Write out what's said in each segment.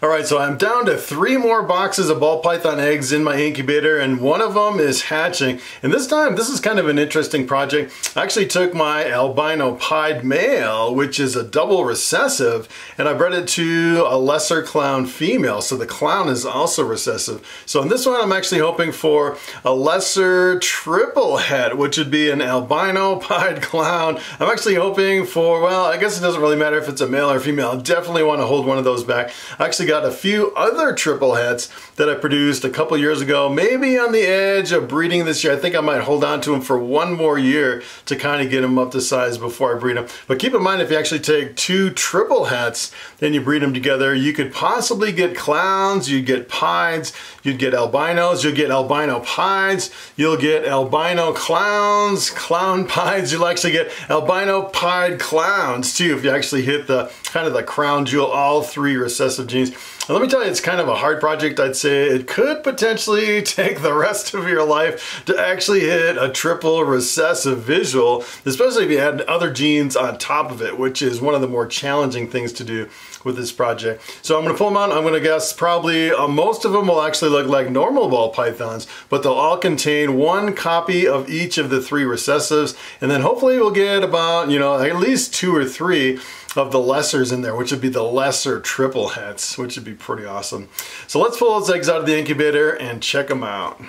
Alright, so I'm down to 3 more boxes of ball python eggs in my incubator, and one of them is hatching. And this time, this is kind of an interesting project. I actually took my albino pied male, which is a double recessive, and I bred it to a lesser clown female. So the clown is also recessive. So in this one, I'm actually hoping for a lesser triple het, which would be an albino pied clown. I'm actually hoping for, well, I guess it doesn't really matter if it's a male or female. I definitely want to hold one of those back. I actually got a few other triple hets that I produced a couple years ago, maybe on the edge of breeding this year. I think I might hold on to them for 1 more year to kind of get them up to size before I breed them. But keep in mind, if you actually take 2 triple hets, then you breed them together, you could possibly get clowns, you'd get pieds, you'd get albinos, you'll get albino pieds, you'll get albino clowns, clown pieds, you'll actually get albino pied clowns too if you actually hit the kind of the crown jewel, all 3 recessive genes. And let me tell you, it's kind of a hard project. I'd say it could potentially take the rest of your life to actually hit a triple recessive visual, especially if you had other genes on top of it, which is one of the more challenging things to do with this project. So I'm going to pull them out. I'm going to guess probably most of them will actually look like normal ball pythons, but they'll all contain 1 copy of each of the 3 recessives, and then hopefully we'll get about, you know, at least 2 or 3 of the lessers in there, which would be the lesser triple hets, which would be pretty awesome. So let's pull those eggs out of the incubator and check them out.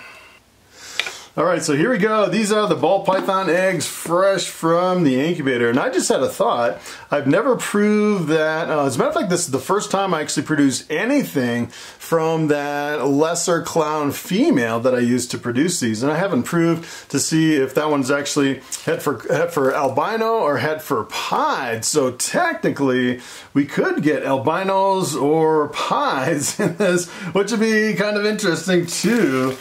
Alright, so here we go. These are the ball python eggs fresh from the incubator. And I just had a thought. I've never proved that, as a matter of fact, this is the first time I actually produced anything from that lesser clown female that I used to produce these. And I haven't proved to see if that one's actually het for albino or het for pied. So technically, we could get albinos or pieds in this, which would be kind of interesting too.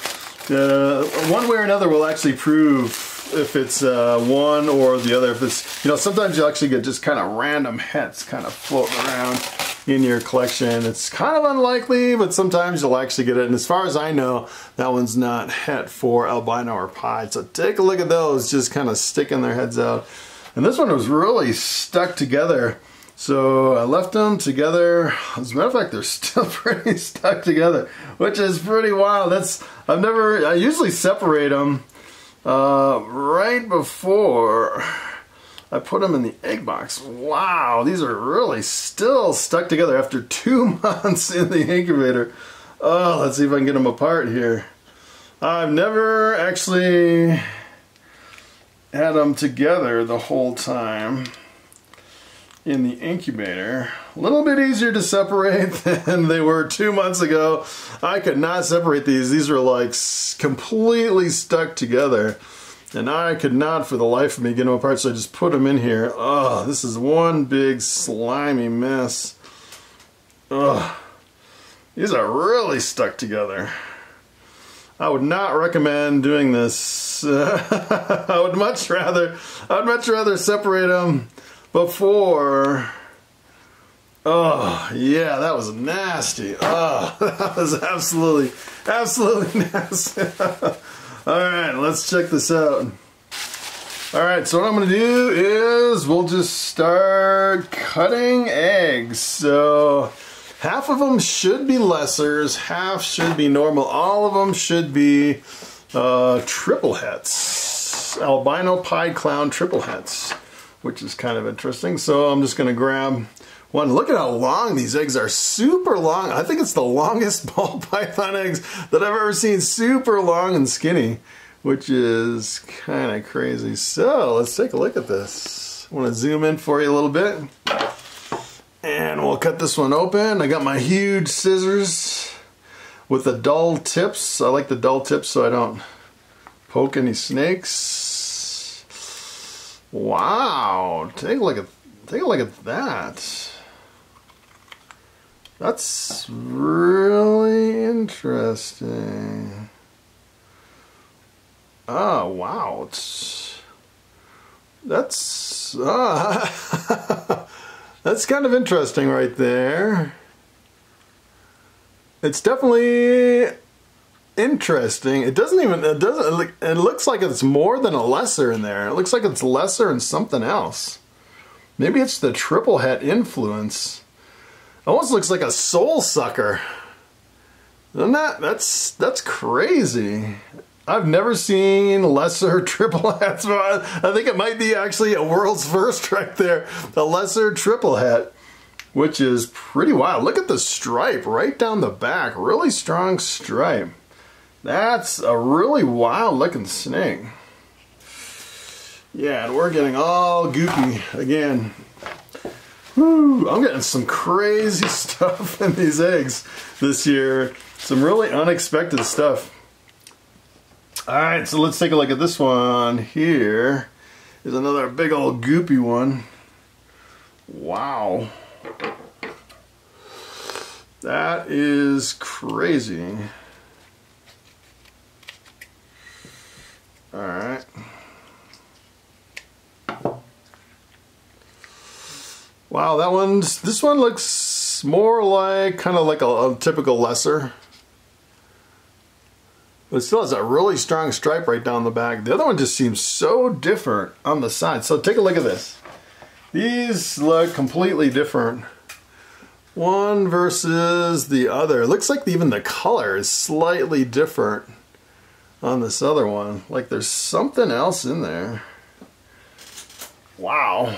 One way or another will actually prove if it's one or the other. If it's, you know, sometimes you actually get just kind of random hets kind of floating around in your collection. It's kind of unlikely, but sometimes you'll actually get it. And as far as I know, that one's not het for albino or pied. So take a look at those, just kind of sticking their heads out. And this one was really stuck together. So I left them together. As a matter of fact, they're still pretty stuck together, which is pretty wild. I usually separate them right before I put them in the egg box. Wow, these are really still stuck together after 2 months in the incubator. Oh, let's see if I can get them apart here. I've never actually had them together the whole time in the incubator. A little bit easier to separate than they were 2 months ago. I could not separate these. These were like completely stuck together, and I could not for the life of me get them apart, so I just put them in here. Oh, this is one big slimy mess. Ugh. These are really stuck together. I would not recommend doing this. I would much rather separate them before. Oh yeah, that was nasty. Oh, that was absolutely nasty. Alright, let's check this out. Alright, so what I'm going to do is we'll just start cutting eggs. So half of them should be lessers, half should be normal. All of them should be triple hets. Albino pied clown triple hets, which is kind of interesting. So I'm just going to grab one. Look at how long these eggs are. Super long. I think it's the longest ball python eggs that I've ever seen. Super long and skinny, which is kind of crazy. So let's take a look at this. I want to zoom in for you a little bit. And we'll cut this one open. I got my huge scissors with the dull tips. I like the dull tips so I don't poke any snakes. Wow, take a look at that. That's really interesting. Oh wow, that's that's kind of interesting right there. It's definitely interesting. It looks like it's more than a lesser in there. It looks like it's lesser and something else. Maybe it's the triple het influence. Almost looks like a soul sucker. Isn't that? That's crazy. I've never seen lesser triple hats. I think it might be actually a world's first right there. A lesser triple hat, which is pretty wild. Look at the stripe right down the back. Really strong stripe. That's a really wild looking snake. Yeah, and we're getting all goopy again. Whew, I'm getting some crazy stuff in these eggs this year. Some really unexpected stuff. Alright, so let's take a look at this one here. Here's another big old goopy one. Wow. That is crazy. Alright. Wow, this one looks more like, kind of like a typical lesser. But it still has a really strong stripe right down the back. The other one just seems so different on the side. So take a look at this. These look completely different. One versus the other. It looks like even the color is slightly different on this other one. Like there's something else in there. Wow.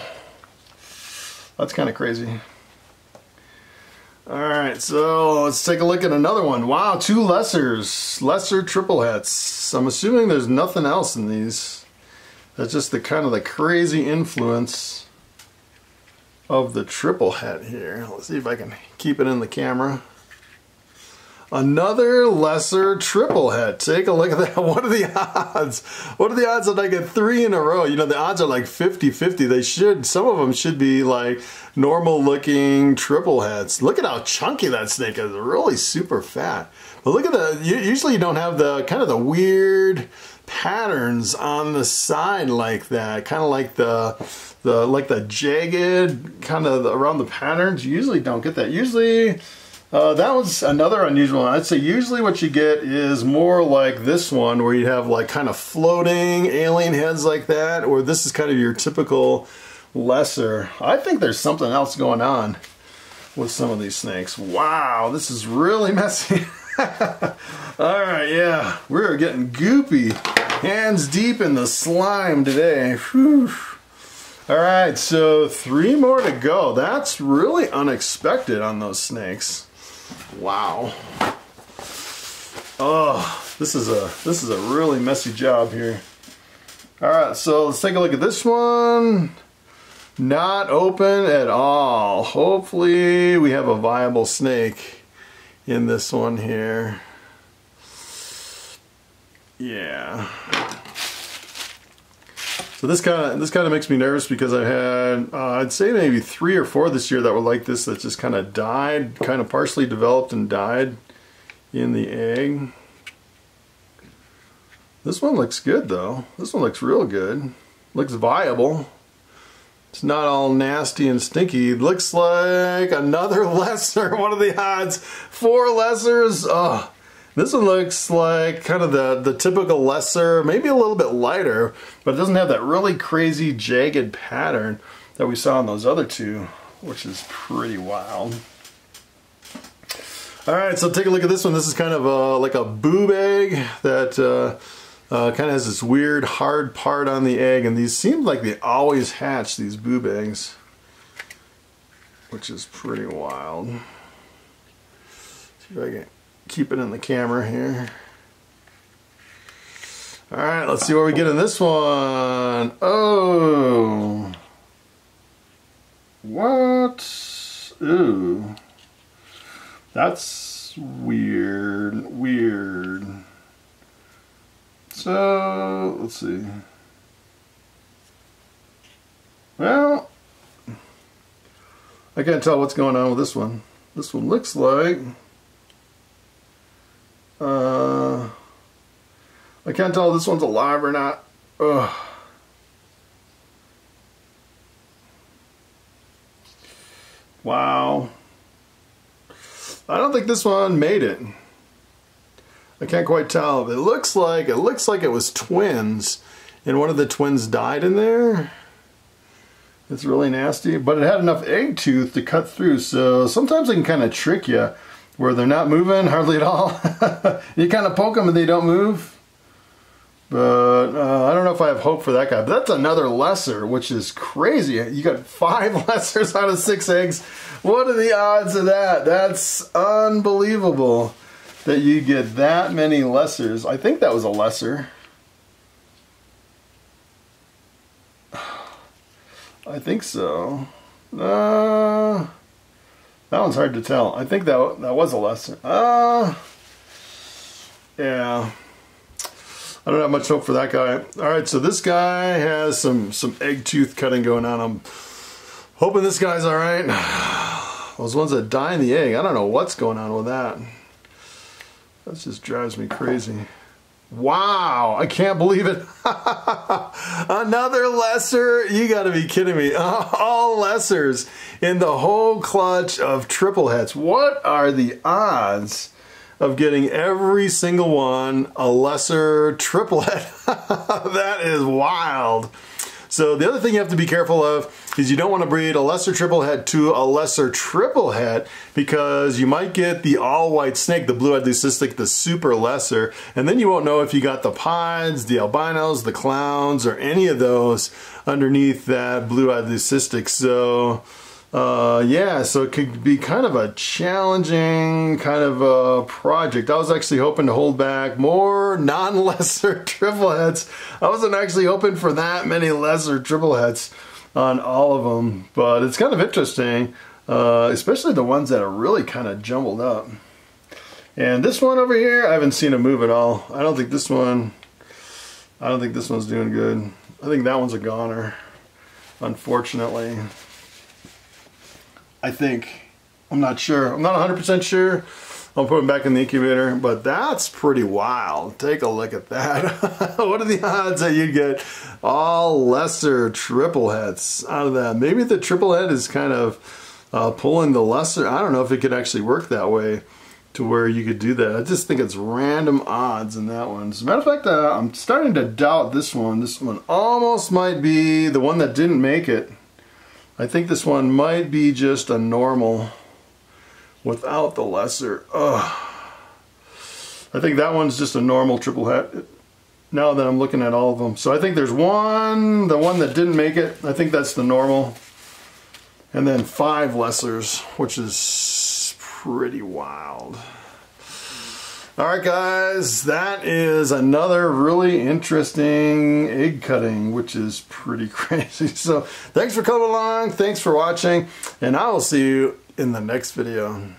That's kind of crazy. Alright, so let's take a look at another one. Wow, two lessers. Lesser triple hats. I'm assuming there's nothing else in these. That's just the kind of the crazy influence of the triple hat here. Let's see if I can keep it in the camera. Another lesser triple hat. Take a look at that. What are the odds? What are the odds that I get 3 in a row? You know, the odds are like 50-50. They should, some of them should be like normal looking triple hats. Look at how chunky that snake is. Really super fat. But look at the, usually you don't have the kind of the weird patterns on the side like that. Kind of like the jagged kind of around the patterns. You usually don't get that. Usually that was another unusual one. I'd say usually what you get is more like this one where you have like kind of floating alien heads like that, or this is kind of your typical lesser. I think there's something else going on with some of these snakes. Wow, this is really messy. Alright, yeah, we're getting goopy. Hands deep in the slime today. Alright, so 3 more to go. That's really unexpected on those snakes. Wow. Oh, this is a really messy job here. Alright, so let's take a look at this one. Not open at all. Hopefully we have a viable snake in this one here. Yeah. So this kind of makes me nervous because I've had I'd say maybe 3 or 4 this year that were like this, that just kind of died, kind of partially developed and died in the egg. This one looks good though. This one looks real good. Looks viable. It's not all nasty and stinky. It looks like another lesser. What are the odds? 4 lessers. Oh. This one looks like kind of the typical lesser, maybe a little bit lighter, but it doesn't have that really crazy jagged pattern that we saw in those other 2, which is pretty wild. Alright, so take a look at this one. This is kind of like a boob egg that kind of has this weird hard part on the egg, and these seem like they always hatch, these boob eggs, which is pretty wild. See if I can keep it in the camera here. Alright, let's see what we get in this one. Oh. What? Ooh. That's weird. Weird. So, let's see. Well, I can't tell what's going on with this one. This one looks like I can't tell if this one's alive or not. Ugh. Wow. I don't think this one made it. I can't quite tell. It looks like it was twins, and one of the twins died in there. It's really nasty, but it had enough egg tooth to cut through, so sometimes they can kind of trick you where they're not moving hardly at all. You kind of poke them and they don't move. But I don't know if I have hope for that guy. But that's another lesser, which is crazy. You got 5 lessers out of 6 eggs. What are the odds of that? That's unbelievable that you get that many lessers. I think that was a lesser. I think so. That one's hard to tell. I think that was a lesser. Yeah. I don't have much hope for that guy. Alright, so this guy has some egg tooth cutting going on. I'm hoping this guy's alright. Those ones that die in the egg, I don't know what's going on with that. That just drives me crazy. Wow, I can't believe it. Another lesser? You gotta be kidding me. All lessers in the whole clutch of triple hets. What are the odds of getting every single one a lesser triple het? That is wild. So the other thing you have to be careful of is you don't want to breed a lesser triple het to a lesser triple het, because you might get the all-white snake, the blue-eyed leucistic, the super lesser, and then you won't know if you got the pieds, the albinos, the clowns, or any of those underneath that blue-eyed leucistic. So yeah, so it could be kind of a challenging kind of a project. I was actually hoping to hold back more non-lesser triple hets. I wasn't actually hoping for that many lesser triple hets on all of them, but it's kind of interesting, especially the ones that are really kind of jumbled up. And this one over here, I haven't seen it move at all. I don't think this one's doing good. I think that one's a goner, unfortunately. I think. I'm not sure. I'm not 100% sure. I'll put him back in the incubator, but that's pretty wild. Take a look at that. What are the odds that you get all lesser triple hets out of that? Maybe the triple het is kind of pulling the lesser. I don't know if it could actually work that way to where you could do that. I just think it's random odds in that one. As a matter of fact, I'm starting to doubt this one. This one almost might be the one that didn't make it. I think this one might be just a normal without the lesser. Ugh. I think that one's just a normal triple het now that I'm looking at all of them. So I think there's one, the one that didn't make it, I think that's the normal. And then 5 lessers, which is pretty wild. Alright guys, that is another really interesting egg cutting, which is pretty crazy. So thanks for coming along, thanks for watching, and I will see you in the next video.